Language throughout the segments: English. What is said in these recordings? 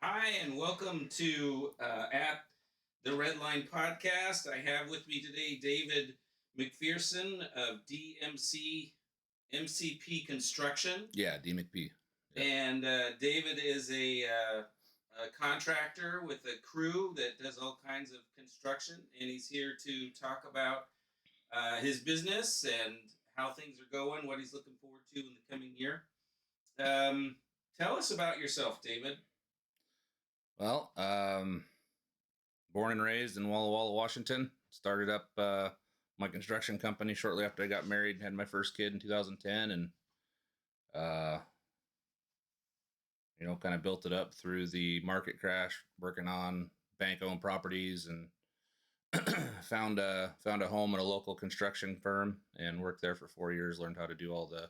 Hi, and welcome to at the Red Line Podcast. I have with me today David McPherson of DMCPC Construction. Yeah, DMCPC. Yeah. And David is a contractor with a crew that does all kinds of construction, and he's here to talk about his business and how things are going, what he's looking forward to in the coming year. Tell us about yourself, David. Well, born and raised in Walla Walla, Washington. Started up my construction company shortly after I got married. Had my first kid in 2010, and uh, kind of built it up through the market crash, working on bank-owned properties, and found a home at a local construction firm and worked there for 4 years. Learned how to do all the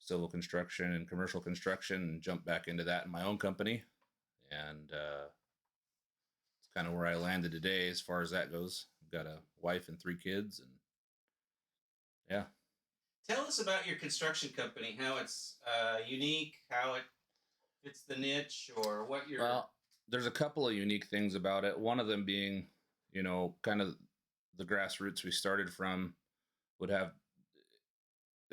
civil construction and commercial construction, and jumped back into that in my own company. And it's kind of where I landed today as far as that goes. I've got a wife and 3 kids, and yeah. Tell us about your construction company, how it's unique, how it fits the niche, or what you're. Well, there's a couple of unique things about it. One of them being, kind of the grassroots we started from would have,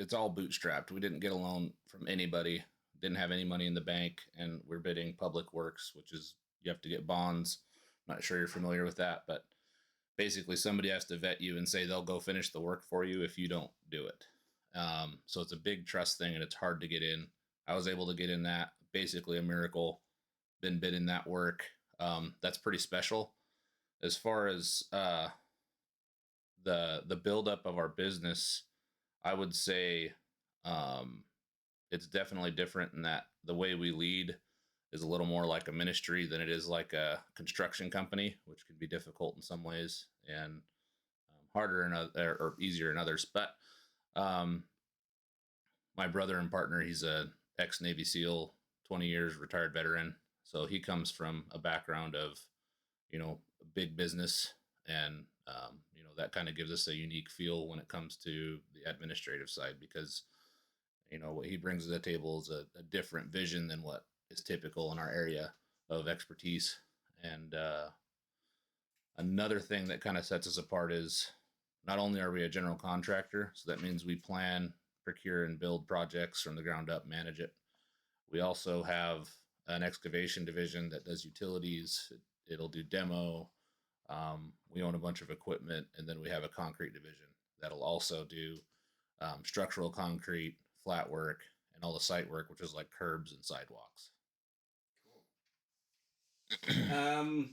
it's all bootstrapped. We didn't get a loan from anybody, didn't have any money in the bank, and we're bidding public works, which is you have to get bonds. I'm not sure you're familiar with that, but basically somebody has to vet you and say they'll go finish the work for you if you don't do it. So it's a big trust thing, and it's hard to get in. I was able to get in that, basically a miracle. Been bidding that work. That's pretty special. As far as the buildup of our business, I would say it's definitely different in that the way we lead is a little more like a ministry than it is like a construction company, which can be difficult in some ways and harder in other, or easier in others. But um, my brother and partner, he's a ex-Navy SEAL, 20 years retired veteran. So he comes from a background of, big business, and that kind of gives us a unique feel when it comes to the administrative side, because what he brings to the table is a different vision than what is typical in our area of expertise. And another thing that kind of sets us apart is not only are we a general contractor, so that means we plan, procure, and build projects from the ground up, manage it. We also have an excavation division that does utilities. It'll do demo. We own a bunch of equipment, and then we have a concrete division that'll also do structural concrete, flat work, and all the site work, which is like curbs and sidewalks. Cool.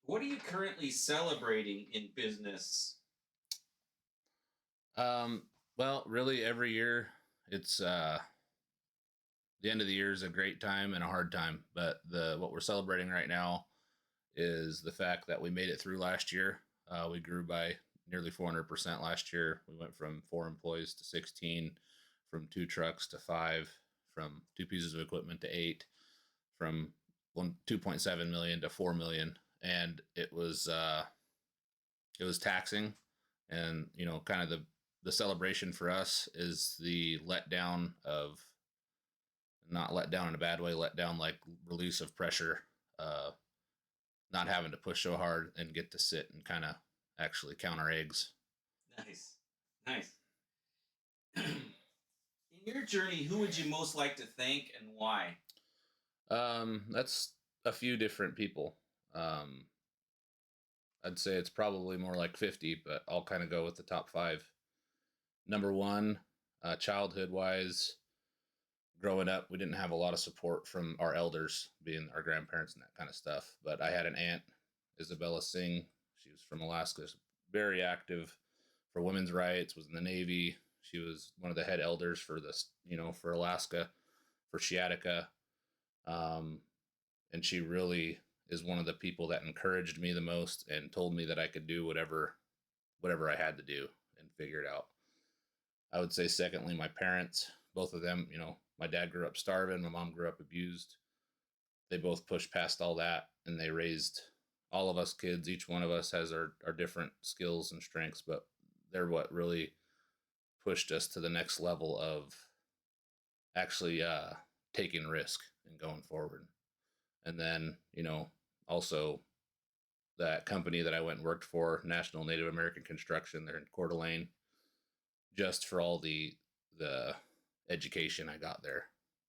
What are you currently celebrating in business? Well, really, every year it's the end of the year is a great time and a hard time. But what we're celebrating right now is the fact that we made it through last year. We grew by nearly 400% last year. We went from 4 employees to 16, from 2 trucks to 5, from 2 pieces of equipment to 8, from 2.7 million to 4 million. And it was taxing. And, kind of the celebration for us is the letdown of, not let down in a bad way, let down like release of pressure, not having to push so hard and get to sit and kind of actually count our eggs. Nice. In your journey, who would you most like to thank and why? That's a few different people. I'd say it's probably more like 50, but I'll kind of go with the top 5. Number 1, childhood wise, growing up, we didn't have a lot of support from our elders, being our grandparents and that kind of stuff. But I had an aunt, Isabella Singh. She was from Alaska, very active for women's rights, was in the Navy. She was one of the head elders for this, for Alaska, for Sciatica. And she really is one of the people that encouraged me the most and told me that I could do whatever I had to do and figure it out. I would say secondly, my parents, both of them, my dad grew up starving, my mom grew up abused. They both pushed past all that, and they raised all of us kids. Each one of us has our different skills and strengths, but they're what really pushed us to the next level of actually taking risk and going forward. And then, also that company that I went and worked for, National Native American Construction, they're in Coeur d'Alene, just for all the education I got there.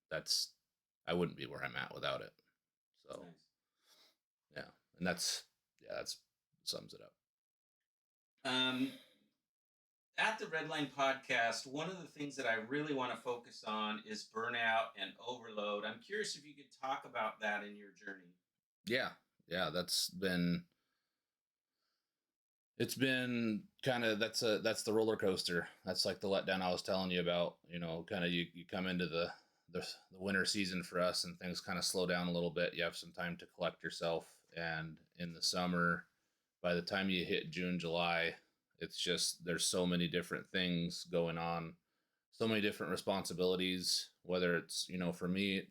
That's I wouldn't be where I'm at without it. So Nice. yeah, and that's sums it up. Um, at the Redline Podcast, one of the things that I really want to focus on is burnout and overload. I'm curious if you could talk about that in your journey. Yeah, yeah, it's been kind of that's the roller coaster. That's like the letdown I was telling you about. Kind of you come into the winter season for us, and things kind of slow down a little bit. You have some time to collect yourself, and in the summer, by the time you hit June, July, it's just there's so many different things going on, so many different responsibilities. Whether it's for me,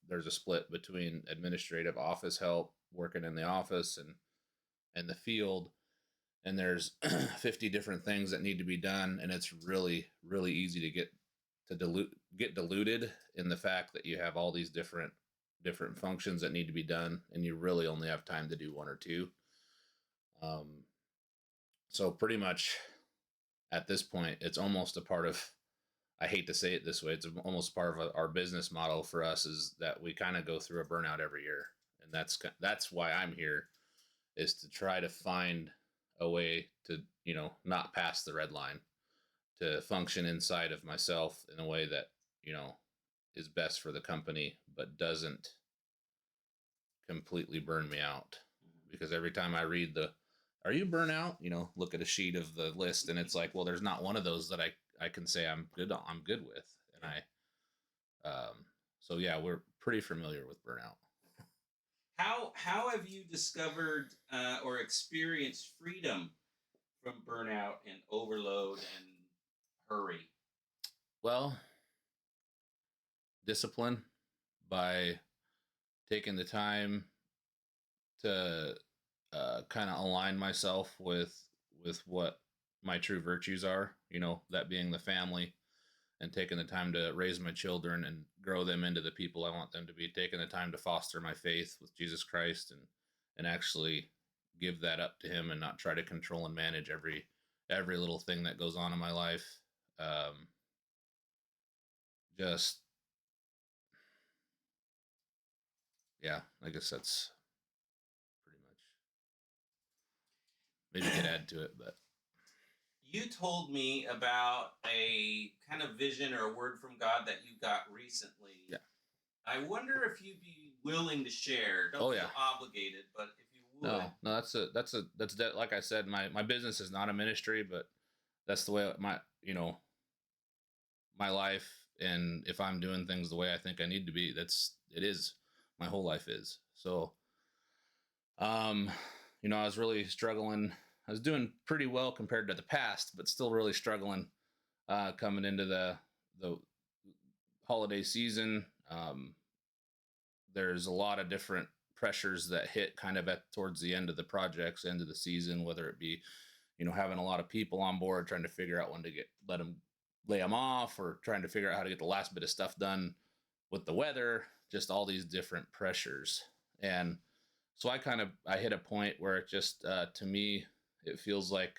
there's a split between administrative office help, working in the office and the field, and there's 50 different things that need to be done, and it's really really easy to get diluted in the fact that you have all these different functions that need to be done, and you really only have time to do one or two. So pretty much at this point, it's almost a part of, I hate to say it this way, it's almost part of our business model for us, is that we kind of go through a burnout every year. And that's why I'm here, is to try to find a way to, not pass the red line, to function inside of myself in a way that, is best for the company, but doesn't completely burn me out. Because every time I read are you burnout? Look at a sheet of the list, and it's like, well, there's not one of those that I can say I'm good with. And so yeah, we're pretty familiar with burnout. How have you discovered or experienced freedom from burnout and overload and hurry? Well, discipline, by taking the time to kind of align myself with what my true virtues are. That being the family, and taking the time to raise my children and grow them into the people I want them to be. Taking the time to foster my faith with Jesus Christ, and actually give that up to Him, and not try to control and manage every little thing that goes on in my life. Just yeah, I guess that's pretty much. Maybe you could add to it, but You told me about a kind of vision or a word from God that you got recently. yeah. I wonder if you'd be willing to share. Don't feel obligated, but if you would. No, that's like I said, my business is not a ministry, but that's the way my life, and if I'm doing things the way I think I need to be, it is my whole life is. So I was really struggling. I was doing pretty well compared to the past, but still really struggling coming into the holiday season. There's a lot of different pressures that hit kind of towards the end of the projects, end of the season, whether it be, having a lot of people on board, trying to figure out when to lay them off, or trying to figure out how to get the last bit of stuff done with the weather, just all these different pressures. And so I hit a point where it just, to me, it feels like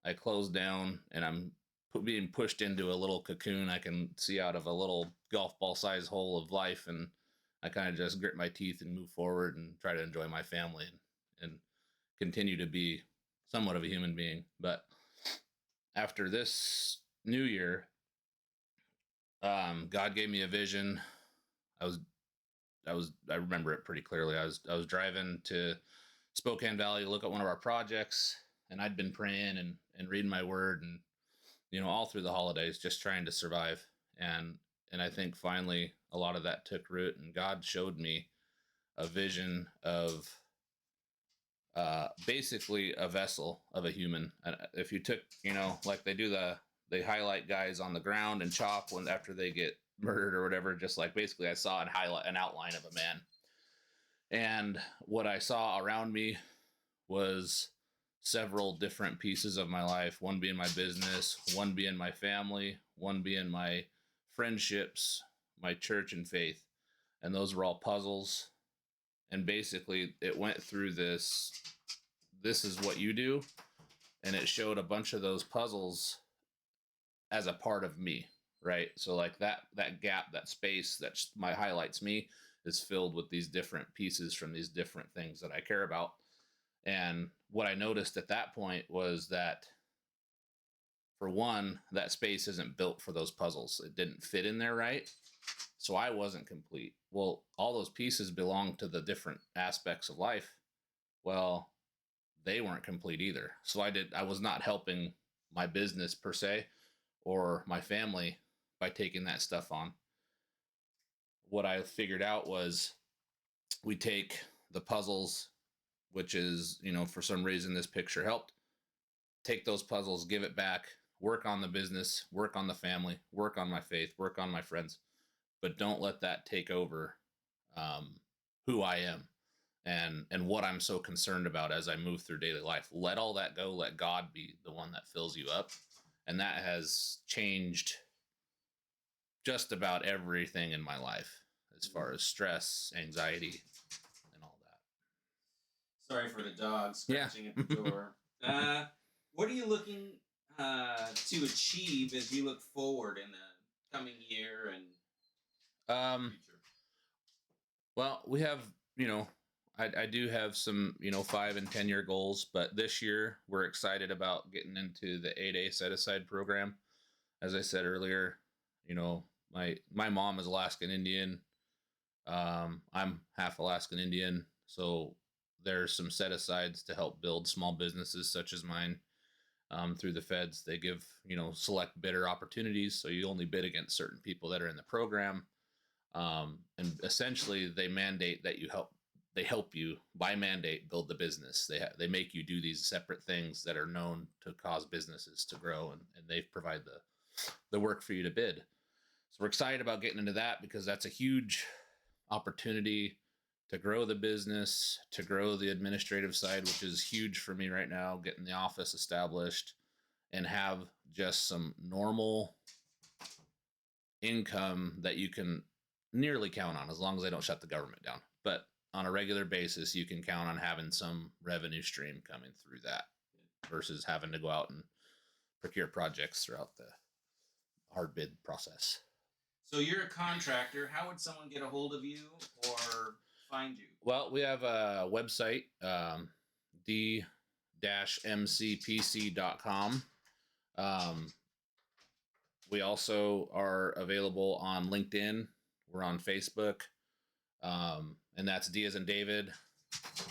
I closed down, and I'm being pushed into a little cocoon I can see out of a little golf ball size hole of life. And I kind of just grit my teeth and move forward and try to enjoy my family, and continue to be somewhat of a human being. But after this new year, God gave me a vision. I remember it pretty clearly. I was driving to Spokane Valley to look at one of our projects, and I'd been praying and reading my word, and all through the holidays, just trying to survive. And I think finally a lot of that took root, and God showed me a vision of basically a vessel of a human. If you took, like they highlight guys on the ground and chalk after they get murdered or whatever, just like basically I saw an outline of a man. And what I saw around me was several different pieces of my life, one being my business, one being my family, one being my friendships, my church and faith. And those were all puzzles and basically it went through this. This is what you do, and it showed a bunch of those puzzles as a part of me, right? So like that gap, that space that my highlights me is filled with these different pieces from these different things that I care about. And what I noticed at that point was that, for one, that space isn't built for those puzzles. It didn't fit in there right. So I wasn't complete. Well, all those pieces belong to the different aspects of life. Well, they weren't complete either. So I was not helping my business per se or my family by taking that stuff on. What I figured out was we take the puzzles, which is, for some reason this picture helped. Take those puzzles, give it back, work on the business, work on the family, work on my faith, work on my friends, but don't let that take over who I am and what I'm so concerned about as I move through daily life. Let all that go. Let God be the one that fills you up. And that has changed just about everything in my life as far as stress, anxiety, and all that. Sorry for the dog scratching at the door. What are you looking to achieve as you look forward in the coming year and future? Well, we have, I do have some, 5 and 10 year goals, but this year we're excited about getting into the 8A set aside program. As I said earlier, my mom is Alaskan Indian. I'm half Alaskan Indian, so there's some set asides to help build small businesses such as mine. Through the feds, they give, select bidder opportunities. So you only bid against certain people that are in the program. And essentially they mandate that they help you by mandate build the business. They make you do these separate things that are known to cause businesses to grow, and they provide the work for you to bid. So we're excited about getting into that because that's a huge opportunity to grow the business, to grow the administrative side, which is huge for me right now, getting the office established and have just some normal income that you can nearly count on, as long as they don't shut the government down. But on a regular basis, you can count on having some revenue stream coming through that versus having to go out and procure projects throughout the hard bid process. So you're a contractor. How would someone get a hold of you or find you? Well, we have a website, d-mcpc.com. We also are available on LinkedIn. We're on Facebook. And that's D as in David,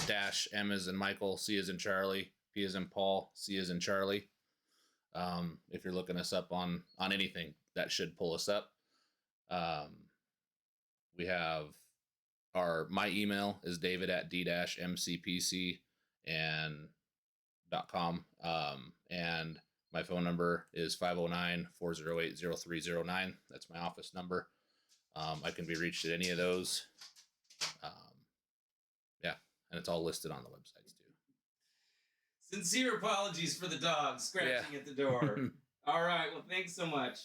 dash M as in Michael, C as in Charlie, P as in Paul, C as in Charlie. If you're looking us up on anything, that should pull us up. We have my email is david at d-mcpc and .com. And my phone number is 509-408-0309. That's my office number. I can be reached at any of those. Yeah, and it's all listed on the websites too. Sincere apologies for the dog scratching at the door. All right, well, thanks so much.